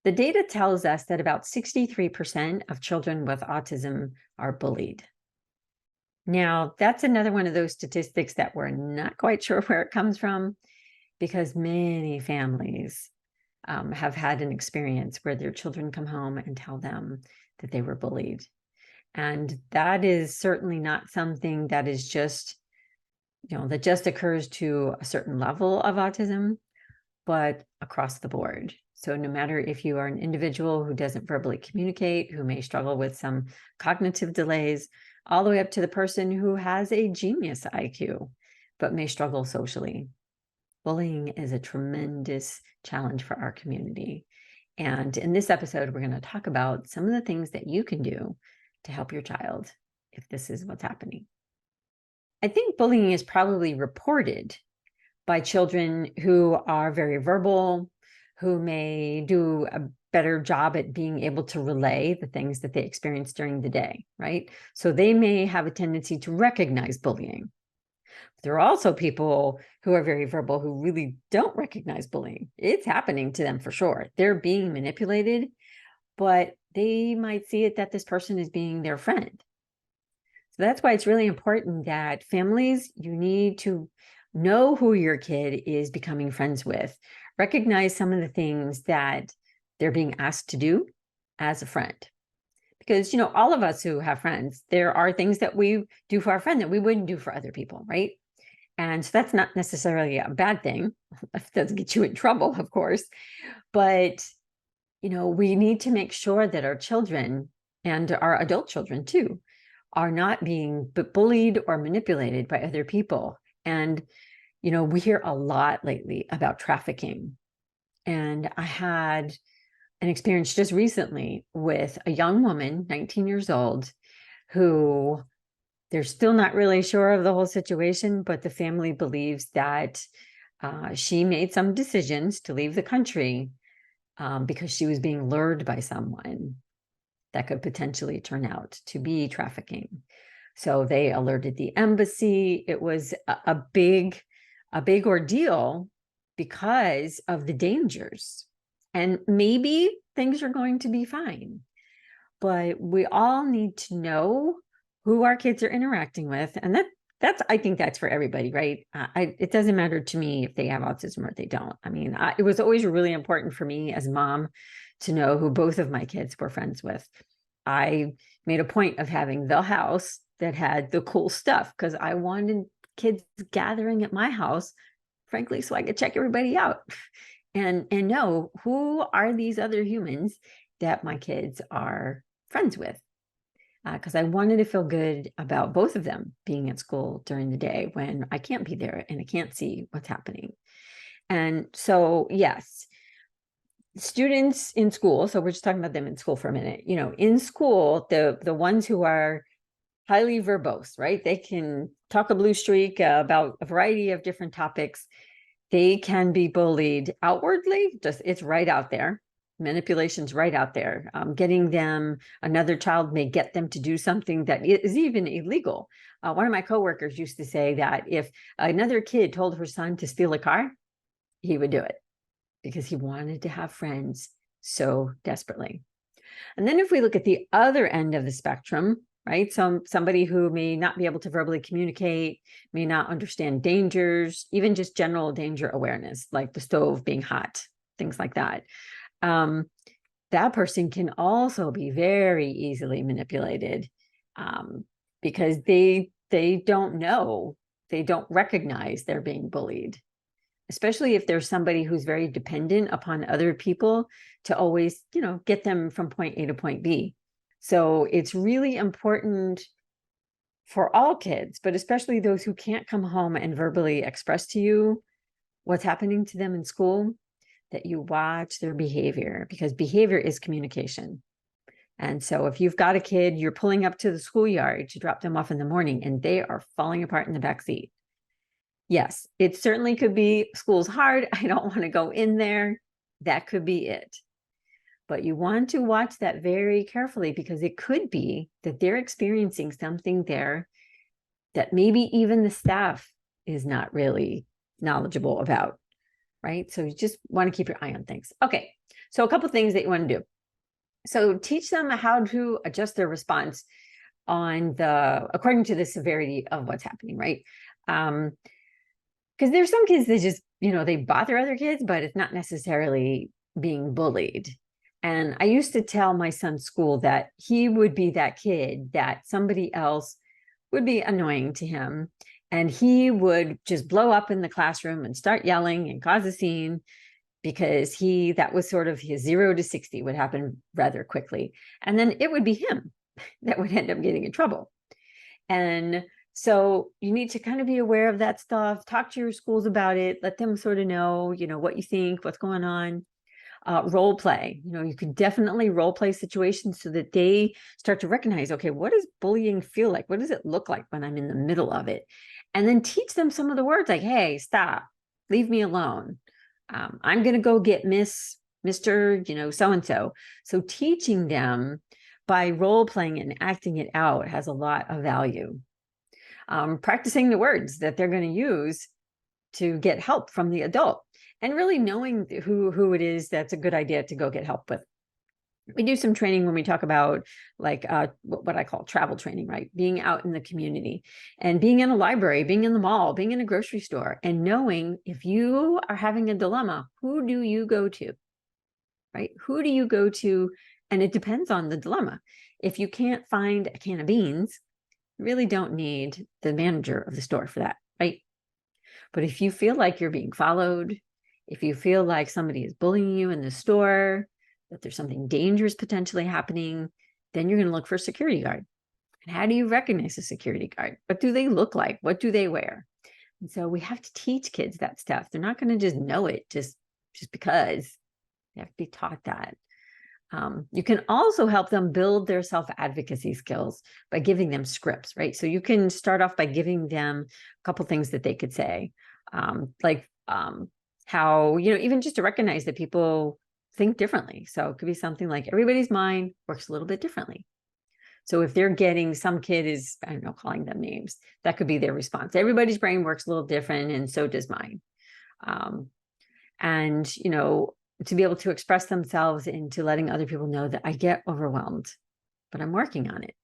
The data tells us that about 63% of children with autism are bullied. Now, that's another one of those statistics that we're not quite sure where it comes from, because many families have had an experience where their children come home and tell them that they were bullied. And that is certainly not something that is just, that just occurs to a certain level of autism, but across the board. So no matter if you are an individual who doesn't verbally communicate, who may struggle with some cognitive delays, all the way up to the person who has a genius IQ, but may struggle socially. Bullying is a tremendous challenge for our community. And in this episode, we're going to talk about some of the things that you can do to help your child if this is what's happening. I think bullying is probably reported by children who are very verbal, who may do a better job at being able to relay the things that they experience during the day, right? So they may have a tendency to recognize bullying. There are also people who are very verbal who really don't recognize bullying. It's happening to them for sure. They're being manipulated, but they might see it that this person is being their friend. So that's why it's really important that families, you need to know who your kid is becoming friends with. Recognize some of the things that they're being asked to do as a friend. Because, all of us who have friends, there are things that we do for our friend that we wouldn't do for other people, right? And so that's not necessarily a bad thing. It doesn't get you in trouble, of course. But, we need to make sure that our children and our adult children too are not being bullied or manipulated by other people. And, we hear a lot lately about trafficking. And I had an experience just recently with a young woman, 19 years old, who they're still not really sure of the whole situation, but the family believes that she made some decisions to leave the country because she was being lured by someone that could potentially turn out to be trafficking. So they alerted the embassy. It was a big ordeal because of the dangers. And maybe things are going to be fine, but we all need to know who our kids are interacting with. And I think that's for everybody, right? It doesn't matter to me if they have autism or they don't. I mean, it was always really important for me as a mom to know who both of my kids were friends with. I made a point of having the house that had the cool stuff because I wanted kids gathering at my house, frankly, so I could check everybody out and know who are these other humans that my kids are friends with. Because I wanted to feel good about both of them being at school during the day when I can't be there and I can't see what's happening. And so, yes, students in school, so we're just talking about them in school for a minute, in school, the ones who are highly verbose, right? They can talk a blue streak about a variety of different topics. They can be bullied outwardly, just it's right out there. Manipulation's right out there. Getting them, another child may get them to do something that is even illegal. One of my coworkers used to say that if another kid told her son to steal a car, he would do it because he wanted to have friends so desperately. And then if we look at the other end of the spectrum, right? Somebody who may not be able to verbally communicate, may not understand dangers, even just general danger awareness, like the stove being hot, things like that. That person can also be very easily manipulated because they don't know, they don't recognize they're being bullied, especially if there's somebody who's very dependent upon other people to always, get them from point A to point B. So it's really important for all kids, but especially those who can't come home and verbally express to you what's happening to them in school, that you watch their behavior, because behavior is communication. And so if you've got a kid, you're pulling up to the schoolyard to drop them off in the morning and they are falling apart in the back seat. Yes, it certainly could be school's hard. I don't want to go in there. That could be it. But you want to watch that very carefully because it could be that they're experiencing something there that maybe even the staff is not really knowledgeable about. Right? So you just want to keep your eye on things. Okay. So a couple things that you want to do. So teach them how to adjust their response according to the severity of what's happening, right? Because there's some kids that just, they bother other kids, but it's not necessarily being bullied. And I used to tell my son's school that he would be that kid that somebody else would be annoying to him. And he would just blow up in the classroom and start yelling and cause a scene, because that was sort of his 0 to 60 would happen rather quickly. And then it would be him that would end up getting in trouble. And so you need to kind of be aware of that stuff, talk to your schools about it, let them sort of know, what you think, what's going on. Role play, you could definitely role play situations so that they start to recognize, okay, what does bullying feel like? What does it look like when I'm in the middle of it? And then teach them some of the words like, hey, stop, leave me alone. I'm going to go get Mr. So-and-so. So teaching them by role playing and acting it out has a lot of value. Practicing the words that they're going to use to get help from the adult, and really knowing who it is that's a good idea to go get help with. We do some training when we talk about like what I call travel training, right? Being out in the community and being in a library, being in the mall, being in a grocery store, and knowing if you are having a dilemma, who do you go to, right? Who do you go to? And it depends on the dilemma. If you can't find a can of beans, you really don't need the manager of the store for that, right? But if you feel like you're being followed, if you feel like somebody is bullying you in the store, that there's something dangerous potentially happening, then you're going to look for a security guard. And how do you recognize a security guard? What do they look like? What do they wear? And so we have to teach kids that stuff. They're not going to just know it just because. They have to be taught that. You can also help them build their self-advocacy skills by giving them scripts, right? So you can start off by giving them a couple things that they could say, how, even just to recognize that people think differently. So it could be something like everybody's mind works a little bit differently. So if they're getting, some kid is, I don't know, calling them names, that could be their response. Everybody's brain works a little different, and so does mine. And, to be able to express themselves into letting other people know that I get overwhelmed, but I'm working on it.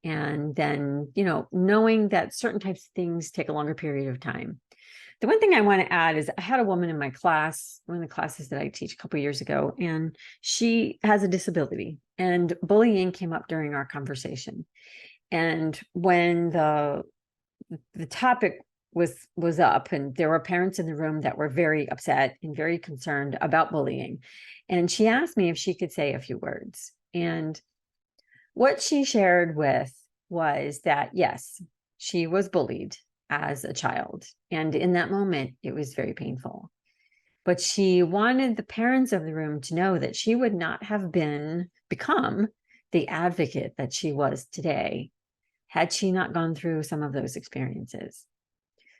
And then, knowing that certain types of things take a longer period of time. The one thing I want to add is I had a woman in my class, one of the classes that I teach a couple of years ago, and she has a disability, and bullying came up during our conversation. And when the topic was up, and there were parents in the room that were very upset and very concerned about bullying, and she asked me if she could say a few words. And what she shared was that yes, she was bullied as a child, and in that moment it was very painful, but she wanted the parents of the room to know that she would not have become the advocate that she was today had she not gone through some of those experiences.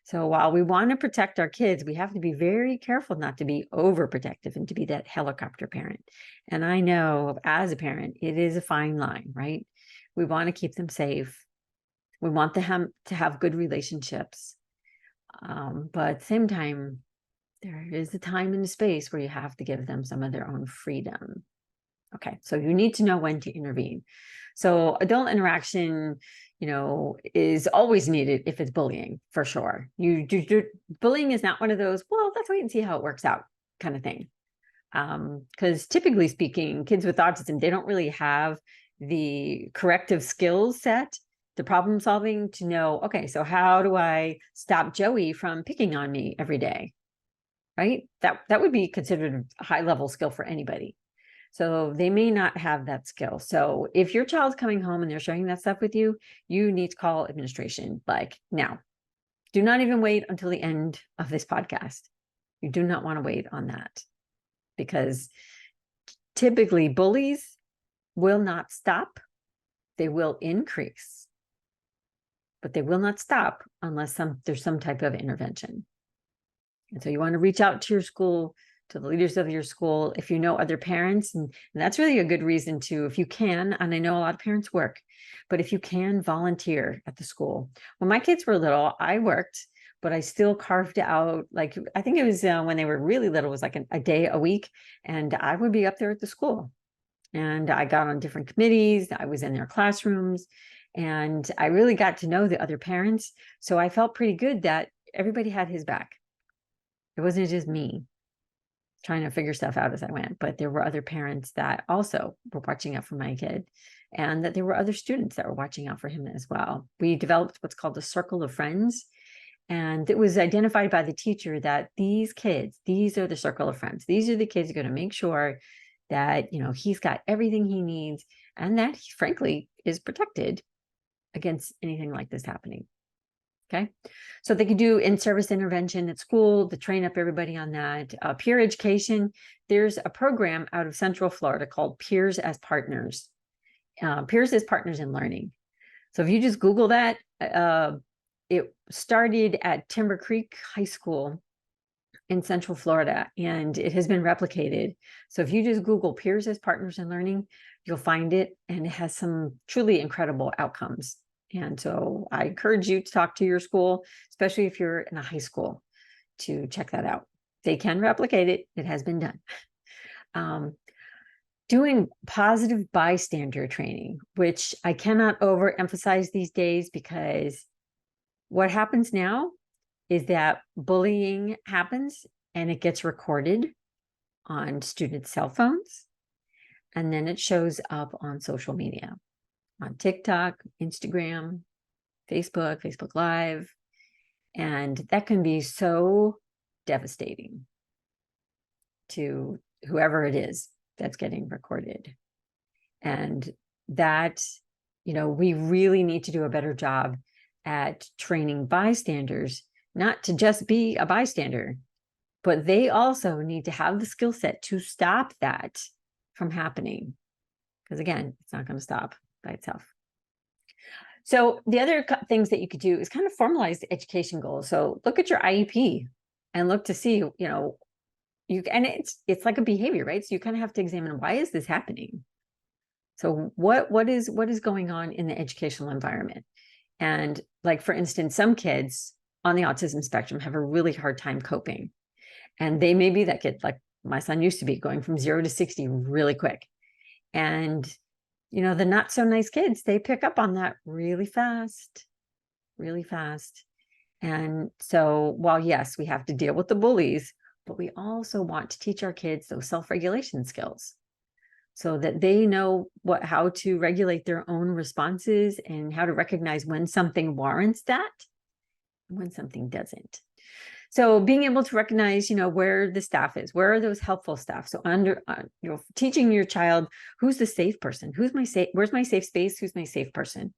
So while we want to protect our kids, we have to be very careful not to be overprotective and to be that helicopter parent. And I know as a parent, it is a fine line, right? We want to keep them safe. We want them to have good relationships. But at the same time, there is a time and a space where you have to give them some of their own freedom. Okay, so you need to know when to intervene. So adult interaction, is always needed if it's bullying, for sure. Bullying is not one of those, well, let's wait and see how it works out kind of thing. Because typically speaking, kids with autism, they don't really have the corrective skills set, the problem solving to know, okay, so how do I stop Joey from picking on me every day, right? That would be considered a high level skill for anybody. So they may not have that skill. So if your child's coming home and they're sharing that stuff with you, you need to call administration like now. Do not even wait until the end of this podcast. You do not want to wait on that, because typically bullies will not stop. They will increase, but they will not stop unless there's some type of intervention. And so you want to reach out to your school, to the leaders of your school, if you know other parents, and that's really a good reason to, if you can, and I know a lot of parents work, but if you can, volunteer at the school. When my kids were little, I worked but I still carved out, like, I think it was when they were really little, it was like a day a week. And I would be up there at the school, and I got on different committees. I was in their classrooms, and I really got to know the other parents. So I felt pretty good that everybody had his back. It wasn't just me trying to figure stuff out as I went, but there were other parents that also were watching out for my kid, and that there were other students that were watching out for him as well. We developed what's called a circle of friends, and it was identified by the teacher that these kids, these are the circle of friends. These are the kids who are going to make sure that, you know, he's got everything he needs, and that he, frankly, is protected against anything like this happening. Okay, so they could do in-service intervention at school to train up everybody on that. Peer education, there's a program out of Central Florida called Peers as Partners. Peers as Partners in Learning. So if you just Google that, it started at Timber Creek High School in Central Florida, and it has been replicated. So if you just Google Peers as Partners in Learning, you'll find it, and it has some truly incredible outcomes. And so I encourage you to talk to your school, especially if you're in a high school, to check that out. They can replicate it. It has been done. Doing positive bystander training, which I cannot overemphasize these days, because what happens now is that bullying happens and it gets recorded on students' cell phones, and then it shows up on social media, on TikTok, Instagram, Facebook Live, and that can be so devastating to whoever it is that's getting recorded. And that, you know, we really need to do a better job at training bystanders, not to just be a bystander, but they also need to have the skill set to stop that from happening. Because again, it's not going to stop by itself. So the other things that you could do is kind of formalize the education goals. So look at your IEP and look to see, you know, and it's like a behavior, right? So you kind of have to examine, why is this happening? So what is going on in the educational environment? And like, for instance, some kids on the autism spectrum have a really hard time coping. And they may be that kid, like my son used to be, going from 0 to 60 really quick. And, you know, the not so nice kids, they pick up on that really fast, really fast. And so while, yes, we have to deal with the bullies, but we also want to teach our kids those self-regulation skills, so that they know how to regulate their own responses and how to recognize when something warrants that and when something doesn't. So being able to recognize, you know, where the staff is, where are those helpful staff? So you know, teaching your child, who's the safe person? Where's my safe space? Who's my safe person?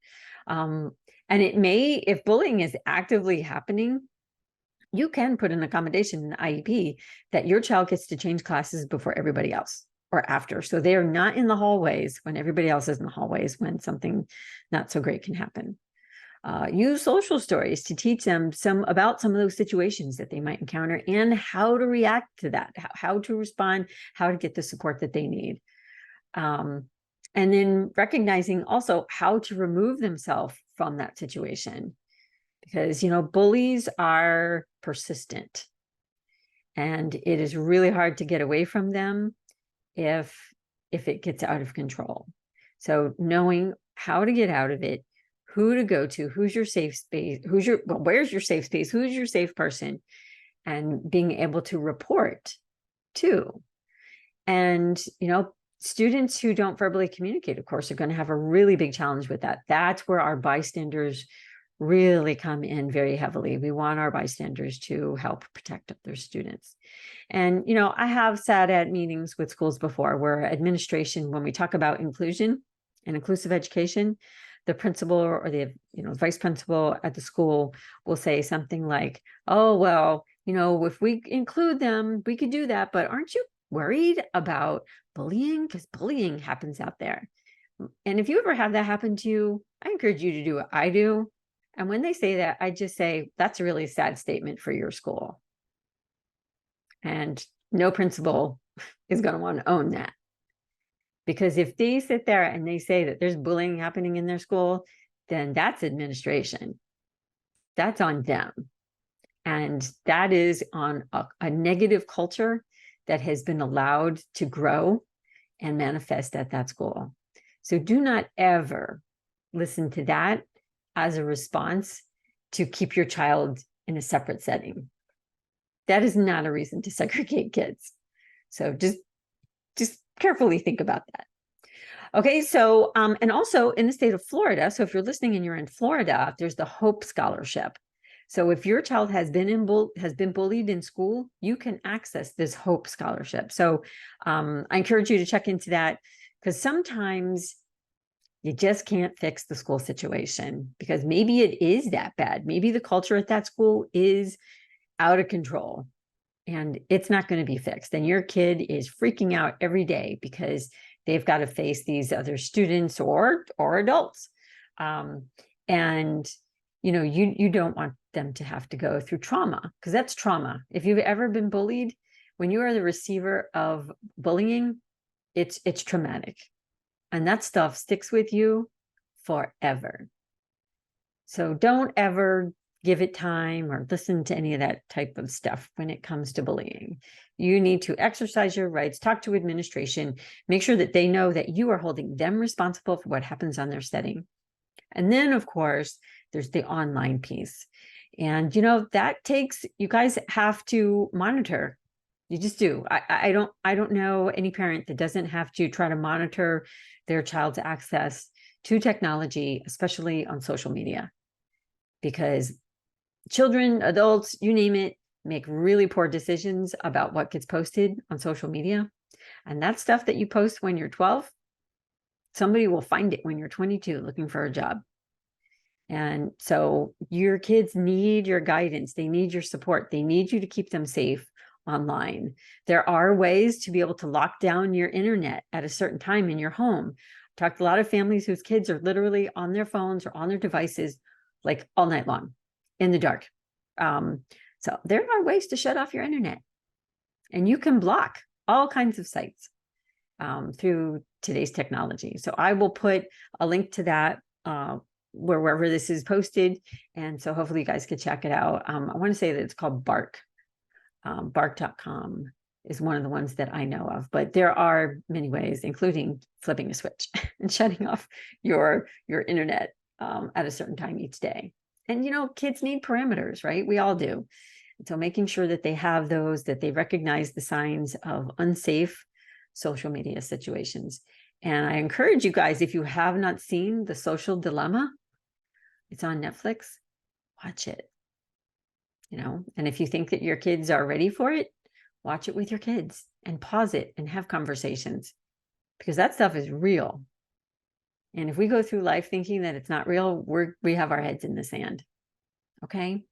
And it may, if bullying is actively happening, you can put an accommodation in the IEP that your child gets to change classes before everybody else, or after. So they are not in the hallways when everybody else is in the hallways when something not so great can happen. Use social stories to teach them about some of those situations that they might encounter and how to react to that, how to respond, how to get the support that they need. And then recognizing also how to remove themselves from that situation, because, you know, bullies are persistent, and it is really hard to get away from them if it gets out of control. So knowing how to get out of it, who to go to, who's your safe space, where's your safe space, who's your safe person, and being able to report too. And, you know, students who don't verbally communicate, of course, are going to have a really big challenge with that. That's where our bystanders really come in very heavily. We want our bystanders to help protect their students. And, you know, I have sat at meetings with schools before where administration, when we talk about inclusion and inclusive education, the principal or the, you know, vice principal at the school will say something like, oh, well, you know, if we include them, we could do that. But aren't you worried about bullying? Because bullying happens out there. And if you ever have that happen to you, I encourage you to do what I do. And when they say that, I just say, that's a really sad statement for your school. And no principal is going to want to own that. Because if they sit there and they say that there's bullying happening in their school, then that's administration. That's on them. And that is on a negative culture that has been allowed to grow and manifest at that school. So do not ever listen to that as a response to keep your child in a separate setting. That is not a reason to segregate kids. So just carefully think about that. Okay, so and also in the state of Florida, so if you're listening and you're in Florida, there's the Hope Scholarship. So if your child has been bullied in school, you can access this Hope Scholarship. So I encourage you to check into that, because sometimes you just can't fix the school situation, because maybe it is that bad. Maybe the culture at that school is out of control and it's not going to be fixed. And your kid is freaking out every day because they've got to face these other students or adults. And you don't want them to have to go through trauma, because that's trauma. If you've ever been bullied, when you are the receiver of bullying, it's traumatic. And that stuff sticks with you forever. So don't ever give it time or listen to any of that type of stuff when it comes to bullying. You need to exercise your rights, talk to administration, make sure that they know that you are holding them responsible for what happens on their setting. And then, of course, there's the online piece. And, that takes, you guys have to monitor. You just do. I don't know any parent that doesn't have to try to monitor their child's access to technology, especially on social media, because children, adults, you name it, make really poor decisions about what gets posted on social media. And that stuff that you post when you're 12, somebody will find it when you're 22 looking for a job. And so your kids need your guidance. They need your support. They need you to keep them safe online. There are ways to be able to lock down your internet at a certain time in your home. I've talked to a lot of families whose kids are literally on their phones or on their devices like all night long in the dark. So there are ways to shut off your internet, and you can block all kinds of sites through today's technology. So I will put a link to that wherever this is posted. And so hopefully you guys can check it out. I want to say that it's called Bark. Bark.com is one of the ones that I know of, but there are many ways, including flipping a switch and shutting off your internet at a certain time each day. And, kids need parameters, right? We all do. And so making sure that they have those, that they recognize the signs of unsafe social media situations. And I encourage you guys, if you have not seen The Social Dilemma, it's on Netflix, watch it. And if you think that your kids are ready for it, watch it with your kids and pause it and have conversations, because that stuff is real. And if we go through life thinking that it's not real, we have our heads in the sand. Okay.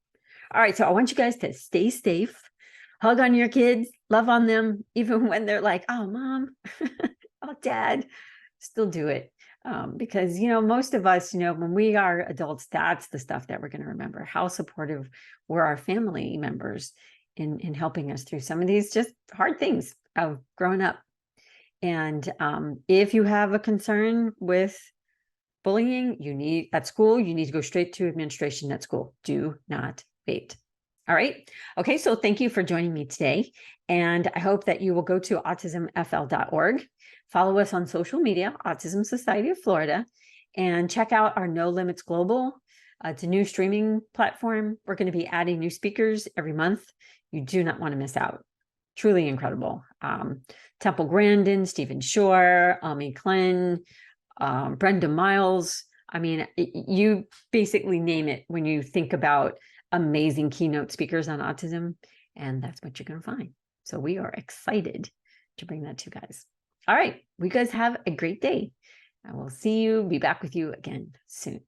All right. So I want you guys to stay safe, hug on your kids, love on them, even when they're like, oh, mom, oh, dad, still do it. Because, most of us, when we are adults, that's the stuff that we're going to remember. How supportive were our family members in helping us through some of these just hard things of growing up. And if you have a concern with bullying, at school, you need to go straight to administration at school. Do not wait. All right. Okay. So thank you for joining me today. And I hope that you will go to autismfl.org, follow us on social media, Autism Society of Florida, and check out our No Limits Global. It's a new streaming platform. We're going to be adding new speakers every month. You do not want to miss out. Truly incredible. Temple Grandin, Stephen Shore, Ami Klen, Brenda Miles. I mean, you basically name it when you think about amazing keynote speakers on autism, and that's what you're going to find. So we are excited to bring that to you guys. All right. You guys have a great day. I will be back with you again soon.